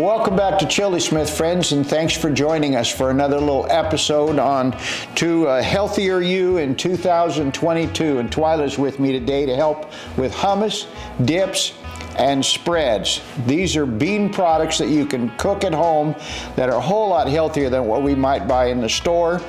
Welcome back to Chili Smith, friends, and thanks for joining us for another little episode on To a Healthier You in 2022. And Twyla's with me today to help with hummus, dips, and spreads. These are bean products that you can cook at home that are a whole lot healthier than what we might buy in the store.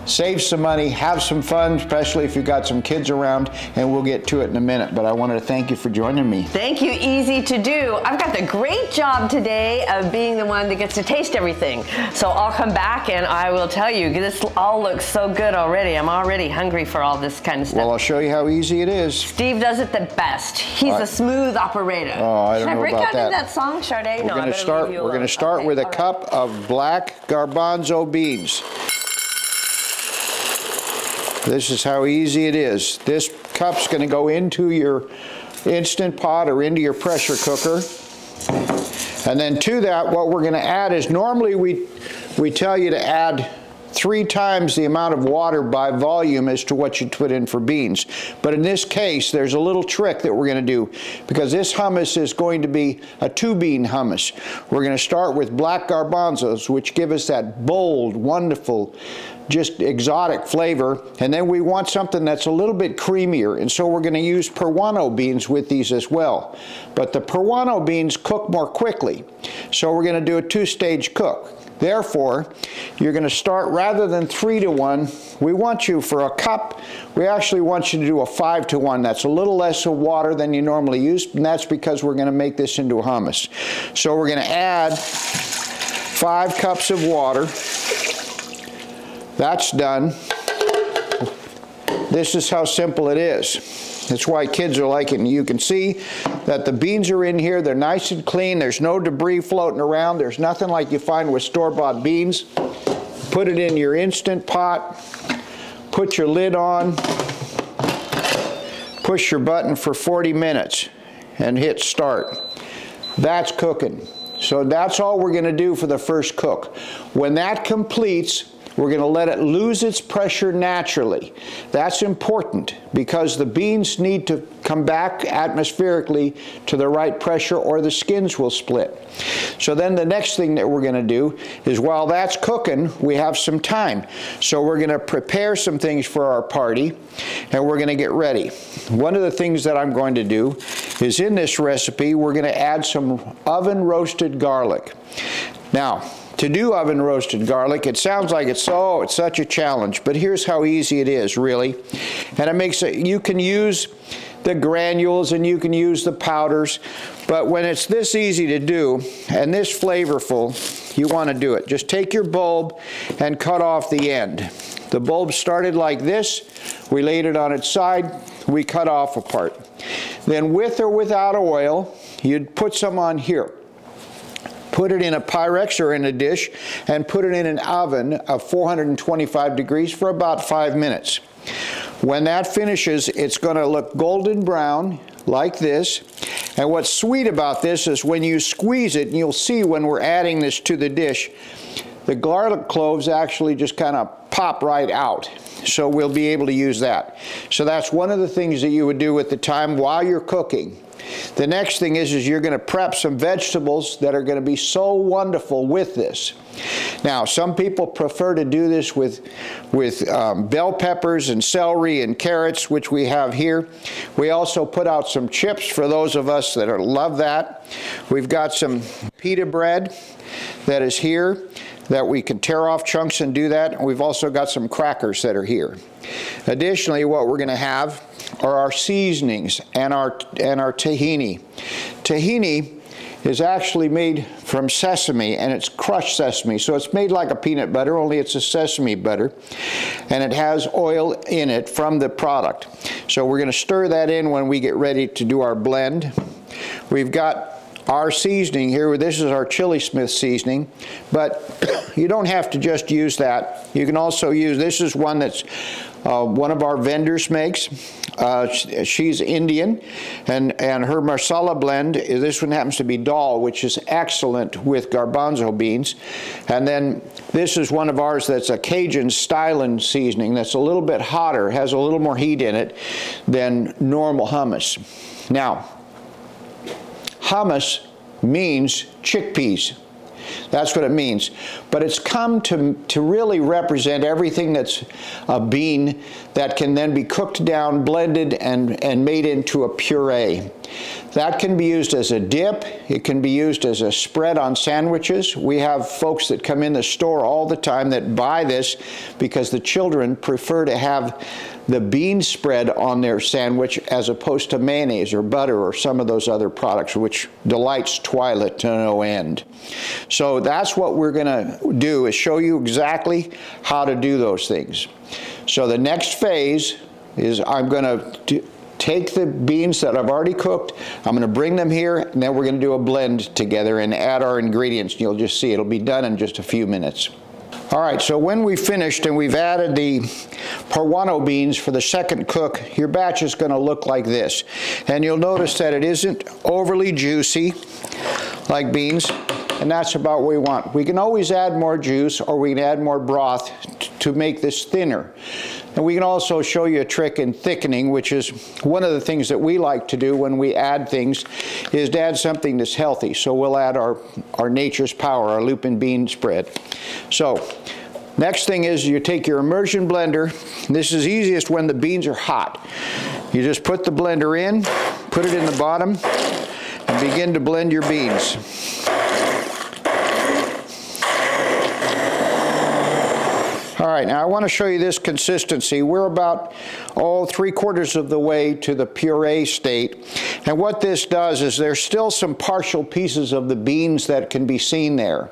Save some money, have some fun, especially if you've got some kids around, and we'll get to it in a minute. But I wanted to thank you for joining me. Thank you, easy to do. I've got the great job today of being the one that gets to taste everything. So I'll come back and I will tell you, this all looks so good already. I'm already hungry for all this kind of stuff. Well, I'll show you how easy it is. Steve does it the best. He's a smooth operator. Oh, I don't know about that. Should I break out into that song, Sade? We're going to start with a cup of black garbanzo beans. This is how easy it is. This cup's going to go into your Instant Pot or into your pressure cooker. And then to that, what we're going to add is, normally we tell you to add 3 times the amount of water by volume as to what you put in for beans. But in this case, there's a little trick that we're going to do, because this hummus is going to be a 2-bean hummus. We're going to start with black garbanzos, which give us that bold, wonderful, just exotic flavor, and then we want something that's a little bit creamier, and so we're going to use peruano beans with these as well. But the peruano beans cook more quickly, so we're going to do a 2-stage cook. Therefore, you're going to start, rather than 3 to 1, we want you, for a cup, we actually want you to do a 5 to 1. That's a little less of water than you normally use, and that's because we're going to make this into a hummus. So we're going to add 5 cups of water. That's done. This is how simple it is. That's why kids are like it. And you can see that the beans are in here. They're nice and clean. There's no debris floating around. There's nothing like you find with store-bought beans. Put it in your Instant Pot. Put your lid on. Push your button for 40 minutes and hit start. That's cooking. So that's all we're going to do for the first cook. When that completes, we're going to let it lose its pressure naturally. That's important, because the beans need to come back atmospherically to the right pressure, or the skins will split. So then the next thing that we're going to do is, while that's cooking, we have some time. So we're going to prepare some things for our party, and we're going to get ready. One of the things that I'm going to do is, in this recipe, we're going to add some oven roasted garlic. Now, to do oven roasted garlic, it sounds like it's such a challenge, but here's how easy it is, really. And it makes it, you can use the granules and you can use the powders, but when it's this easy to do and this flavorful, you want to do it. Just take your bulb and cut off the end. The bulb started like this, we laid it on its side, we cut off a part. Then, with or without oil, you'd put some on here. Put it in a Pyrex or in a dish, and put it in an oven of 425 degrees for about 5 minutes. When that finishes, it's going to look golden brown like this. And what's sweet about this is, when you squeeze it, and you'll see when we're adding this to the dish, the garlic cloves actually just kind of pop right out. So we'll be able to use that. So that's one of the things that you would do at the time while you're cooking. The next thing is you're going to prep some vegetables that are going to be so wonderful with this. Now, some people prefer to do this with bell peppers and celery and carrots, which we have here. We also put out some chips for those of us that love that. We've got some pita bread that is here that we can tear off chunks and do that. And we've also got some crackers that are here. Additionally, what we're going to have are our seasonings and our tahini. Tahini is actually made from sesame, and it's crushed sesame. So it's made like a peanut butter, only it's a sesame butter. And it has oil in it from the product. So we're going to stir that in when we get ready to do our blend. We've got our seasoning here. This is our Chili Smith seasoning, but you don't have to just use that. You can also use, this is one that's one of our vendors makes. She's Indian, and her masala blend, this one happens to be dal, which is excellent with garbanzo beans. And then this is one of ours that's a Cajun styling seasoning that's a little bit hotter, has a little more heat in it than normal hummus. Now, hummus means chickpeas. That's what it means. But it's come to really represent everything that's a bean that can then be cooked down, blended, and made into a puree. That can be used as a dip. It can be used as a spread on sandwiches. We have folks that come in the store all the time that buy this because the children prefer to have the bean spread on their sandwich as opposed to mayonnaise or butter or some of those other products, which delights Twyla to no end. So that's what we're going to do, is show you exactly how to do those things. So the next phase is I'm going to take the beans that I've already cooked, I'm going to bring them here, and then we're going to do a blend together and add our ingredients. You'll just see it'll be done in just a few minutes. All right, so when we finished and we've added the Peruano beans for the second cook, your batch is going to look like this. And you'll notice that it isn't overly juicy like beans, and that's about what we want. We can always add more juice, or we can add more broth to make this thinner. And we can also show you a trick in thickening, which is one of the things that we like to do when we add things, is to add something that's healthy. So we'll add our Nature's Power, our lupin bean spread. So next thing is you take your immersion blender. This is easiest when the beans are hot. You just put the blender in, put it in the bottom, and begin to blend your beans. All right, now I want to show you this consistency. We're about, 3/4 of the way to the puree state. And what this does is there's still some partial pieces of the beans that can be seen there.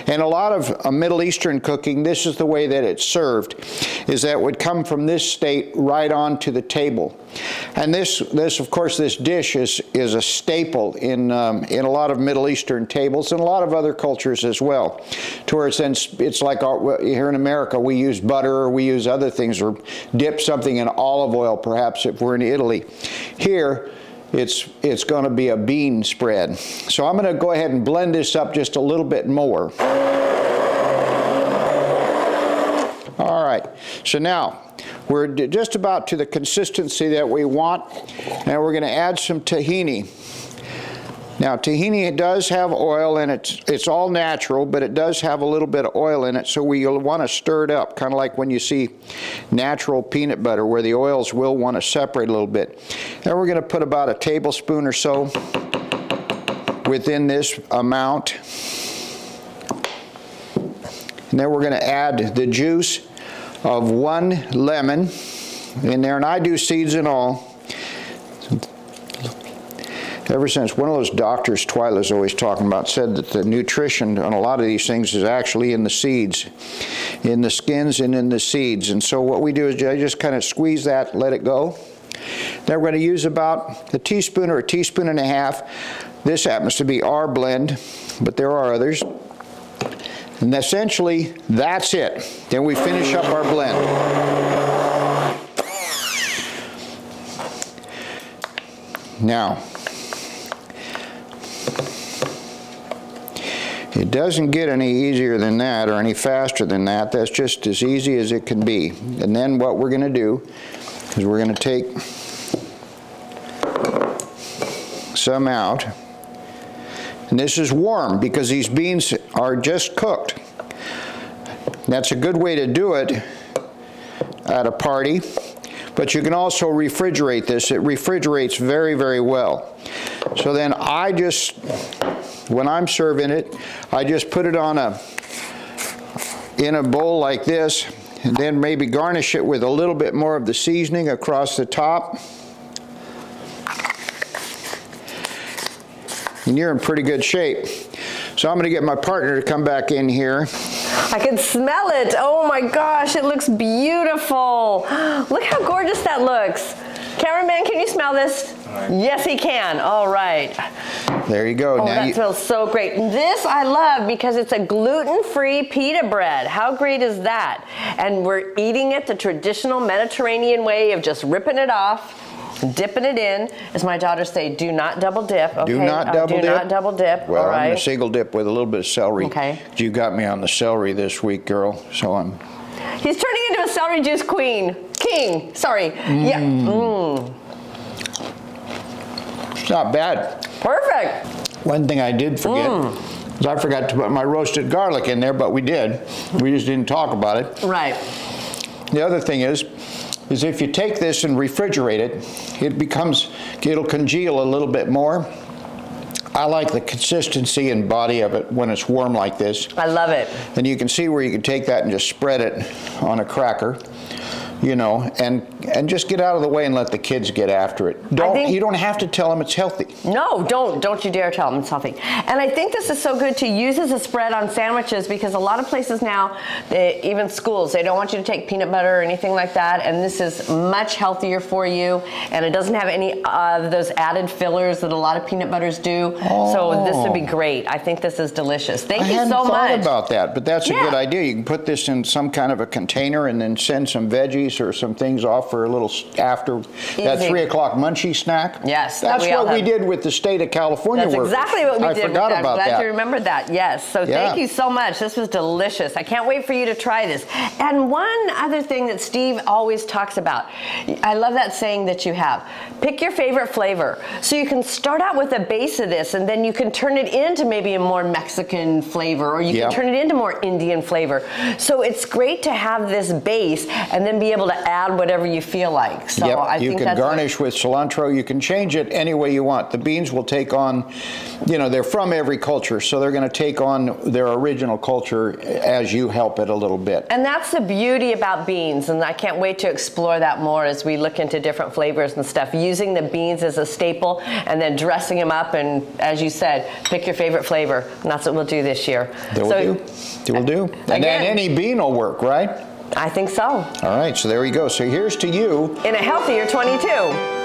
And a lot of Middle Eastern cooking, this is the way that it's served, is that it would come from this state right onto the table. And this of course, this dish is a staple in a lot of Middle Eastern tables and a lot of other cultures as well. To where it's like here in America, we use butter or we use other things, or dip something in olive oil, perhaps, if we're in Italy. Here, it's going to be a bean spread. So I'm going to go ahead and blend this up just a little bit more. All right, so now we're just about to the consistency that we want. Now we're going to add some tahini. Now tahini, it does have oil, and it's all natural, but it does have a little bit of oil in it, so you'll want to stir it up, kind of like when you see natural peanut butter, where the oils will want to separate a little bit. Then we're going to put about a tablespoon or so within this amount. And then we're going to add the juice of 1 lemon in there, and I do seeds and all. Ever since one of those doctors Twyla's always talking about said that the nutrition on a lot of these things is actually in the seeds, in the skins and in the seeds. And so what we do is I just kind of squeeze that, let it go. Then we're going to use about a teaspoon or a teaspoon and a half. This happens to be our blend, but there are others. And essentially, that's it. Then we finish up our blend. Now, it doesn't get any easier than that or any faster than that. That's just as easy as it can be. And then what we're going to do is we're going to take some out. And this is warm because these beans are just cooked. That's a good way to do it at a party. But you can also refrigerate this. It refrigerates very, very well. So then when I'm serving it, I just put it in a bowl like this, and then maybe garnish it with a little bit more of the seasoning across the top. And you're in pretty good shape. So I'm going to get my partner to come back in here. I can smell it. Oh my gosh, it looks beautiful. Look how gorgeous that looks. Cameraman, can you smell this? Right. Yes, he can. All right. There you go. Oh, now that smells so great. This I love because it's a gluten-free pita bread. How great is that? And we're eating it the traditional Mediterranean way of just ripping it off, dipping it in. As my daughters say, do not double dip. Okay? Do not double dip? Do not double dip. Well, all right. I'm going to single dip with a little bit of celery. Okay. You got me on the celery this week, girl. So I'm... He's turning into a celery juice king. Sorry. Yeah. It's not bad. Perfect. One thing I did forget I forgot to put my roasted garlic in there, but we did. We just didn't talk about it. Right. The other thing is if you take this and refrigerate it, it'll congeal a little bit more. I like the consistency and body of it when it's warm like this. I love it. And you can see where you can take that and just spread it on a cracker, you know, and just get out of the way and let the kids get after it. You don't have to tell them it's healthy. No, don't you dare tell them it's healthy. And I think this is so good to use as a spread on sandwiches, because a lot of places now, even schools, they don't want you to take peanut butter or anything like that, and this is much healthier for you, and it doesn't have any of those added fillers that a lot of peanut butters do. Oh. So this would be great. I think this is delicious. Thank you so much. I hadn't thought about that, but that's a good idea. You can put this in some kind of a container and then send some veggies or some things off for a little after that 3 o'clock munchie snack. Yes. That's what we did with the state of California. That's exactly what we did. I forgot about that. I'm glad you remembered that. Yes. So thank you so much. This was delicious. I can't wait for you to try this. And one other thing that Steve always talks about, I love that saying that you have. Pick your favorite flavor. So you can start out with a base of this, and then you can turn it into maybe a more Mexican flavor, or you can turn it into more Indian flavor. So it's great to have this base and then be able to add whatever you feel like. So I think you can garnish with cilantro. You can change it any way you want. The beans will take on, you know, they're from every culture, so they're going to take on their original culture as you help it a little bit. And that's the beauty about beans, and I can't wait to explore that more as we look into different flavors and stuff. Using the beans as a staple and then dressing them up, and as you said, pick your favorite flavor. And that's what we'll do this year. It will do. And then any bean will work, right? I think so. All right, so there we go. So here's to you. In a healthier 22.